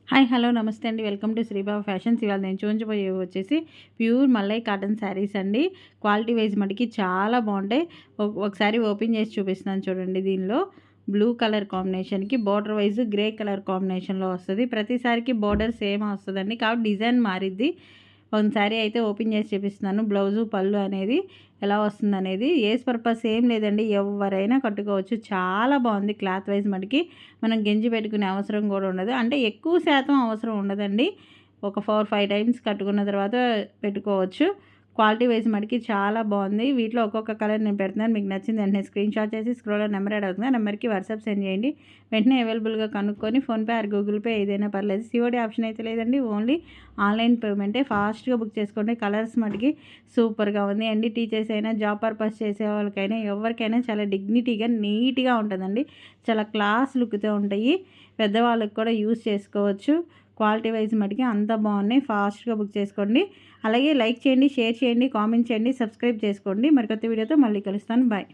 Hi hello నమస్తే అండి. Welcome to Sri Baba fashions. ఇవాళ నేను చూపించబోయేవి వచ్చేసి ప్యూర్ మల్లై కాటన్ శారీస్ అండి. క్వాలిటీ వైజ్ మటుకి చాలా బాగుంటాయి. ఒకసారి ఓపెన్ చేసి చూపిస్తున్నాను చూడండి. దీనిలో బ్లూ కలర్ కాంబినేషన్కి బార్డర్ వైజ్ గ్రే కలర్ కాంబినేషన్లో వస్తుంది. ప్రతిసారికి బార్డర్ సేమ్ వస్తుందండి, కాబట్టి డిజైన్ మారిద్ది. ఒకసారి అయితే ఓపెన్ చేసి చూపిస్తున్నాను. బ్లౌజు పళ్ళు అనేది ఎలా వస్తుంది అనేది. ఏజ్ పర్పస్ ఏం లేదండి, ఎవరైనా కట్టుకోవచ్చు. చాలా బాగుంది. క్లాత్ వైజ్ మటుకి మనం గెంజి పెట్టుకునే అవసరం కూడా ఉండదు. అంటే ఎక్కువ శాతం అవసరం ఉండదండి. ఒక 4-5 టైమ్స్ కట్టుకున్న తర్వాత పెట్టుకోవచ్చు. క్వాలిటీ వైజ్ మటుకి చాలా బాగుంది. వీటిలో ఒక్కొక్క కలర్ నేను పెడుతున్నాను. మీకు నచ్చింది వెంటనే స్క్రీన్ షాట్ చేసి స్క్రోల్లో నెంబర్ యాడ్ అవుతుంది. ఆ నెంబర్కి వాట్సాప్ సెండ్ చేయండి. వెంటనే అవైలబుల్గా కనుక్కొని ఫోన్పే ఆర్ గూగుల్ పే ఏదైనా పర్లేదు. సిఓడి ఆప్షన్ అయితే లేదండి, ఓన్లీ ఆన్లైన్ పేమెంటే. ఫాస్ట్గా బుక్ చేసుకోండి. కలర్స్ మటుకి సూపర్గా ఉంది అండి. టీచర్స్ అయినా జాబ్ పర్పస్ చేసే వాళ్ళకైనా ఎవరికైనా చాలా డిగ్నిటీగా నీట్గా ఉంటుందండి. చాలా క్లాస్ లుక్తో ఉంటాయి. పెద్దవాళ్ళకి కూడా యూస్ చేసుకోవచ్చు. క్వాలిటీ వైజ్ మటుకి అంత బాగున్నాయి. ఫాస్ట్గా బుక్ చేసుకోండి. అలాగే లైక్ చేయండి, షేర్ చేయండి, కామెంట్ చేయండి, సబ్స్క్రైబ్ చేసుకోండి. మరికొత్త వీడియోతో మళ్ళీ కలుస్తాను. బాయ్.